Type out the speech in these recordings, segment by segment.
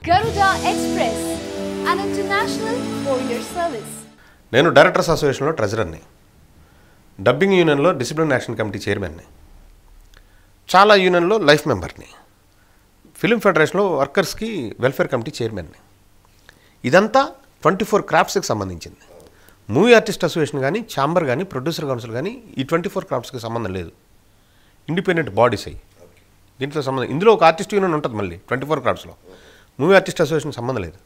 Garuda Express, an international courier service. నేను directors అసోసియేషన్లో ట్రెజరర్ని, dubbing యూనియన్లో డిసిప్లిన్ యాక్షన్ కమిటీ చైర్మన్ని, చాలా యూనియన్లో లైఫ్ మెంబర్ని, ఫిల్మ్ ఫెడరేషన్లో వర్కర్స్కి వెల్ఫేర్ కమిటీ చైర్మన్ని. ఇదంతా 24 క్రాఫ్ట్స్కి సంబంధించింది. మూవీ ఆర్టిస్ట్ అసోసియేషన్ కానీ, ఛాంబర్ కానీ, ప్రొడ్యూసర్ కౌన్సిల్ కానీ ఈ 24 క్రాఫ్ట్స్కి సంబంధం లేదు. ఇండిపెండెంట్ బాడీస్ అయ్యి దీంట్లో సంబంధం. ఇందులో ఒక ఆర్టిస్ట్ యూనియన్ ఉంటుంది మళ్ళీ 24 క్రాఫ్ట్స్లో. మూవీ ఆర్టిస్ట్ అసోసియేషన్ సంబంధం లేదు.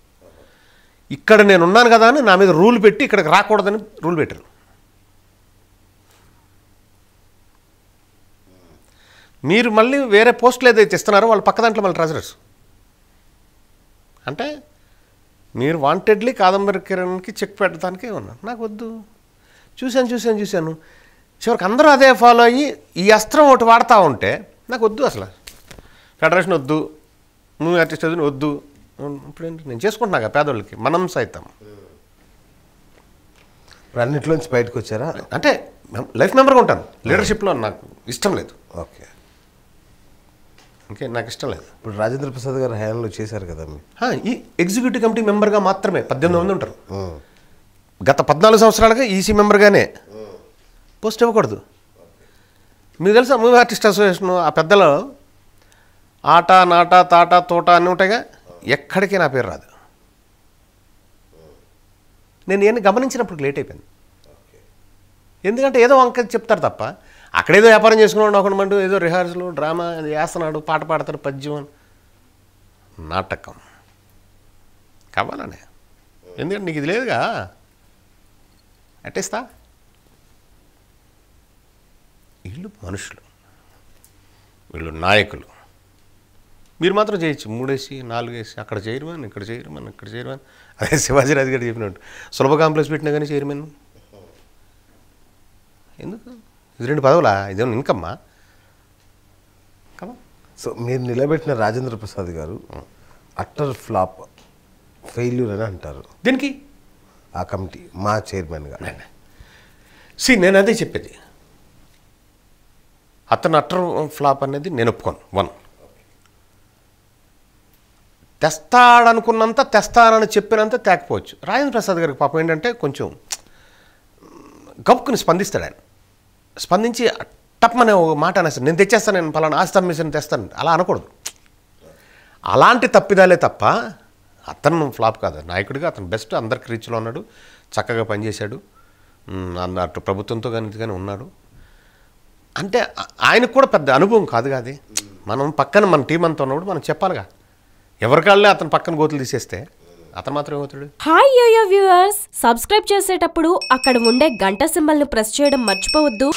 ఇక్కడ నేను ఉన్నాను కదా అని నా మీద రూల్ పెట్టి ఇక్కడికి రాకూడదని రూల్ పెట్టారు. మీరు మళ్ళీ వేరే పోస్టులు ఏదైతే ఇస్తున్నారో వాళ్ళు పక్క దాంట్లో మళ్ళీ ట్రెజరర్స్. అంటే మీరు వాంటెడ్లీ కాదంబరి కిరణ్కి చెక్ పెట్టడానికే ఉన్నాను. నాకు వద్దు. చూశాను చివరికి అందరూ అదే ఫాలో అయ్యి ఈ అస్త్రం ఒకటి వాడుతూ ఉంటే నాకు వద్దు. అసలు ఫెడరేషన్ వద్దు, మూవీ ఆర్టిస్ట్ వద్దు. ఇప్పుడేంటి నేను చేసుకుంటున్నా పేదోళ్ళకి మనం సైతం. ఇప్పుడు అన్నింటిలోంచి బయటకు వచ్చారా? అంటే లైఫ్ మెంబర్గా ఉంటాను, లీడర్షిప్లో నాకు ఇష్టం లేదు. ఓకే, నాకు ఇష్టం లేదు. ఇప్పుడు రాజేంద్ర ప్రసాద్ గారు హయాంలో చేశారు కదా ఈ ఎగ్జిక్యూటివ్ కమిటీ మెంబర్గా మాత్రమే 18 మంది ఉంటారు. గత 14 సంవత్సరాలుగా ఈసీ మెంబర్గానే పోస్ట్ ఇవ్వకూడదు. మీకు తెలుసా మూవీ ఆర్టిస్ట్ అసోసియేషన్ ఆ పెద్దలో ఆట నాట తాట తోట అన్నీ ఉంటాయిగా, ఎక్కడికి నా పేరు రాదు. నేను ఏం గమనించినప్పుడు లేట్ అయిపోయింది. ఎందుకంటే ఏదో వంక చెప్తారు తప్ప అక్కడేదో వ్యాపారం చేసుకున్నాడు ఒకటి ఏదో రిహార్సల్ డ్రామా వేస్తున్నాడు, పాట పాడతాడు, పద్యం అని నాటకం కావాలనే. ఎందుకంటే నీకు ఇది లేదుగా, అట్టేస్తా. వీళ్ళు మనుషులు, వీళ్ళు నాయకులు. మీరు మాత్రం చేయొచ్చు 3 వేసి 4 వేసి అక్కడ చైర్మన్, ఇక్కడ చైర్మన్, ఇక్కడ చైర్మన్. అదే శివాజీరాజు గారు చెప్పినట్టు సులభ కాంప్లెక్స్ పెట్టినా కానీ చైర్మన్ ఎందుకు? ఇది 2 పదవులా? ఇదేమన్నా ఇన్కమ్మా? కదా. సో మీరు నిలబెట్టిన రాజేంద్ర ప్రసాద్ గారు అట్టర్ ఫ్లాప్ ఫెయిల్యూర్ అని అంటారు. దీనికి ఆ కమిటీ మా చైర్మన్గా నేను అదే చెప్పేది. అతను అట్టర్ ఫ్లాప్ అనేది నేను ఒప్పుకోను. 1 తెస్తాడనుకున్నంత తెస్తానని చెప్పినంత తేకపోవచ్చు. రాజేంద్ర ప్రసాద్ గారికి పాపం ఏంటంటే కొంచెం గప్పుకుని స్పందిస్తాడు. ఆయన స్పందించి టప్మనే ఒక మాట అనేస్తాడు, నేను తెచ్చేస్తాను, నేను పలానా ఆస్తి అమ్మేసాను తెస్తాను, అలా అనకూడదు. అలాంటి తప్పిదాలే తప్ప అతను ఫ్లాప్ కాదు. నాయకుడిగా అతను బెస్ట్, అందరికి రీచ్లో ఉన్నాడు, చక్కగా పనిచేశాడు, అటు ప్రభుత్వంతో కానీ ఉన్నాడు. అంటే ఆయనకు కూడా పెద్ద అనుభవం కాదు కాదు. మనం పక్కన మన టీం అంతా ఉన్నప్పుడు మనం చెప్పాలిగా. ఎవరికాళ్ళే అతను పక్కన గోతులు తీసేస్తే అతను మాత్రం ఏమవుతాడు? హాయ్ యోయో వ్యూవర్స్, సబ్స్క్రైబ్ చేసేటప్పుడు అక్కడ ఉండే గంట సింబల్ను ప్రెస్ చేయడం మర్చిపోవద్దు.